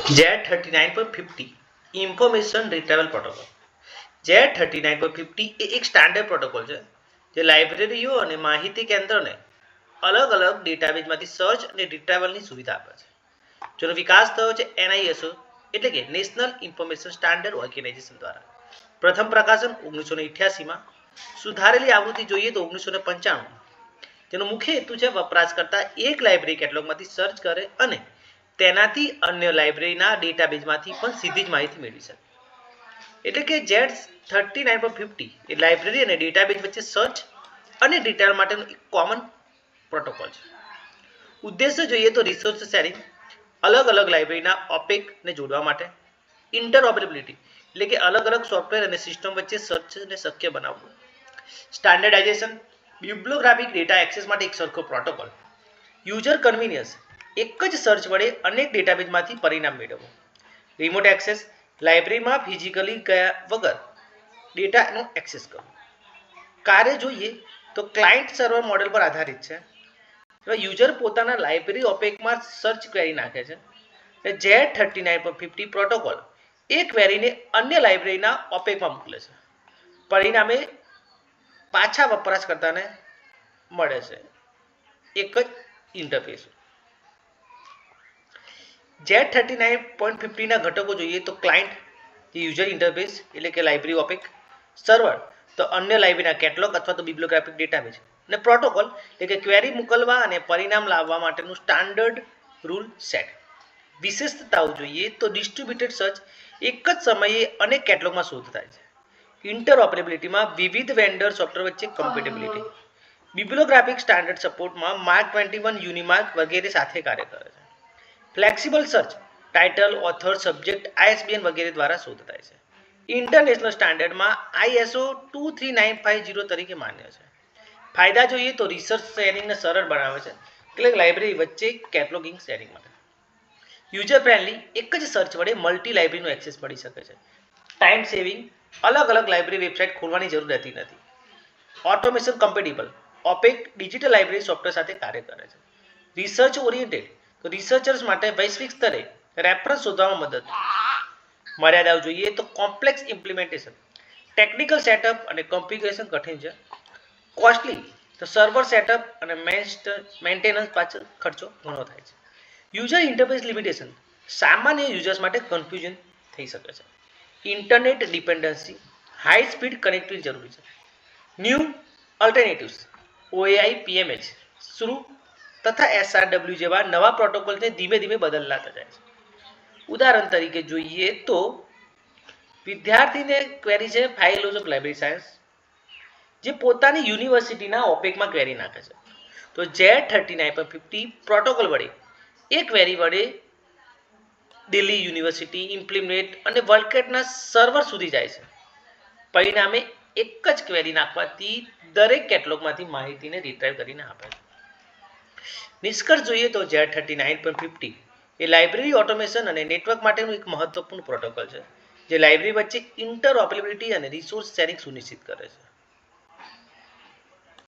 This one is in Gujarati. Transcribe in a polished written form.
Z39.50 information retrieval protocol. Z39.50 એ એક સ્ટાન્ડર્ડ પ્રોટોકોલ છે જે લાઇબ્રેરીઓ અને માહિતી કેન્દ્રોને અલગ અલગ ડેટાબેઝમાંથી સર્ચ અને રિટ્રીવલની સુવિધા આપે છે. જેનો વિકાસ થયો છે NISO એટલે કે નેશનલ ઇન્ફોર્મેશન સ્ટાન્ડર્ડ ઓર્ગેનાઇઝેશન દ્વારા. પ્રથમ પ્રકાશન 1988માં, સુધારેલી આવૃત્તિ જોઈએ તો 1995. તેનો મુખ્ય હેતુ છે વપરાશકર્તા એક લાઇબ્રેરી કેટલોગમાંથી સર્ચ કરે અને તેનાથી અન્ય લાઇબ્રેરીના ડેટાબેઝમાંથી પણ સીધી જ માહિતી મેળવી શકે. એટલે કે Z39.50 એ લાઇબ્રેરી અને ડેટાબેઝ વચ્ચે સર્ચ અને રિટ્રીવલ માટેનો એક કોમન પ્રોટોકોલ છે. ઉદ્દેશ્ય જોઈએ તો રિસોર્સ શેરિંગ, અલગ અલગ લાઇબ્રેરીના ઓપેકને જોડવા માટે, ઇન્ટરઓપરેબિલિટી એટલે કે અલગ અલગ સોફ્ટવેર અને સિસ્ટમ વચ્ચે સર્ચને શક્ય બનાવવું, સ્ટાન્ડર્ડાઇઝેશન, બિબ્લિયોગ્રાફિક ડેટા એક્સેસ માટે એક સરખો પ્રોટોકોલ, યુઝર કન્વીનિયન્સ, એક જ સર્ચ વડે અનેક ડેટાબેઝમાંથી પરિણામ મેળવવું, રિમોટ એક્સેસ, લાઇબ્રેરીમાં ફિઝિકલી ગયા વગર ડેટાનો એક્સેસ કરવો. કાર્ય જોઈએ તો ક્લાયન્ટ સર્વર મોડેલ પર આધારિત છે. યુઝર પોતાના લાઇબ્રેરી ઓપેકમાં સર્ચ ક્વેરી નાખે છે. Z39.50 પ્રોટોકોલ એક ક્વેરીને અન્ય લાઇબ્રેરીના ઓપેકમાં મોકલે છે. પરિણામે પાછા વપરાશકર્તાને મળે છે એક જ ઇન્ટરફેસ. Z39.50 ના ઘટકો જોઈએ તો ક્લાયન્ટ યુઝર ઇન્ટરફેસ એટલે કે લાઇબ્રેરી ઓપેક, સર્વર તો અન્ય લાઇબ્રેરીના કેટલોગ અથવા તો બિબ્લિયોગ્રાફિક ડેટાબેઝ, અને પ્રોટોકોલ એટલે કે ક્વેરી મોકલવા અને પરિણામ લાવવા માટેનું સ્ટાન્ડર્ડ રૂલ સેટ. વિશેષતાઓ જોઈએ તો ડિસ્ટ્રીબ્યુટેડ સર્ચ, એક જ સમયે અનેક કેટલોગમાં શોધ થાય છે. ઇન્ટરઓપરેબિલિટીમાં વિવિધ વેન્ડર સોફ્ટવેર વચ્ચે કમ્પેટેબિલિટી, બિબ્લિયોગ્રાફિક સ્ટાન્ડર્ડ સપોર્ટમાં માર્ક 21 યુનિમાર્ક વગેરે સાથે કાર્ય કરે છે. Flexible search, title, author, subject, ISBN વગેરે દ્વારા શોધ થાય છે. ઇન્ટરનેશનલ સ્ટાન્ડર્ડમાં ISO 23950 તરીકે માન્ય છે. ફાયદા જોઈએ તો રિસર્ચ શેરિંગને સરળ બનાવે છે એટલે લાઇબ્રેરી વચ્ચે કેટલોગિંગ શેરિંગ માટે. યુઝર ફ્રેન્ડલી, એક જ સર્ચ વડે મલ્ટી લાઇબ્રેરીનો એક્સેસ મળી શકે છે. ટાઈમ સેવિંગ, અલગ અલગ લાઇબ્રેરી વેબસાઇટ ખોલવાની જરૂર રહેતી નથી. Automation compatible, OPAC digital library software સાથે કાર્ય કરે છે. રિસર્ચ ઓરિએન્ટેડ, તો રિસર્ચર્સ માટે વૈશ્વિક સ્તરે રેફરન્સ શોધવામાં મદદ. મર્યાદાઓ જોઈએ તો કોમ્પ્લેક્સ ઇમ્પ્લિમેન્ટેશન, ટેકનિકલ સેટઅપ અને કોન્ફિગરેશન કઠિન છે. કોસ્ટલી, તો સર્વર સેટઅપ અને મેન્ટેનન્સ પાછળ ખર્ચો ઘણો થાય છે. યુઝર ઇન્ટરફેસ લિમિટેશન, સામાન્ય યુઝર્સ માટે કન્ફ્યુઝન થઈ શકે છે. Internet dependency, high speed connectivity જરૂરી છે. New alternatives, OAI, PMH, SRU તથા SRW જેવા નવા પ્રોટોકોલને ધીમે ધીમે બદલાતા જાય છે. ઉદાહરણ તરીકે જોઈએ તો વિદ્યાર્થીને ક્વેરી છે ફાઇલોસ ઓફ લાઇબ્રેરી સાયન્સ, જે પોતાની યુનિવર્સિટીના ઓપેકમાં ક્વેરી નાખે છે. તો Z39.50 પ્રોટોકોલ વડે એ ક્વેરી વડે દિલ્હી યુનિવર્સિટી, ઇમ્પ્લિમેન્ટ અને વર્લ્ડકેટના સર્વર સુધી જાય છે. પરિણામે એક જ ક્વેરી નાખવાથી દરેક કેટલોગમાંથી માહિતીને રિટ્રીવ કરીને આપે છે. નિષ્કર્ષ જોઈએ તો Z39.50 એ લાઇબ્રેરી ઓટોમેશન અને નેટવર્ક માટેનું એક મહત્વપૂર્ણ પ્રોટોકોલ છે જે લાઇબ્રેરી વચ્ચે ઇન્ટરઓપરેબિલિટી અને રિસોર્સ શેરિંગ સુનિશ્ચિત કરે છે.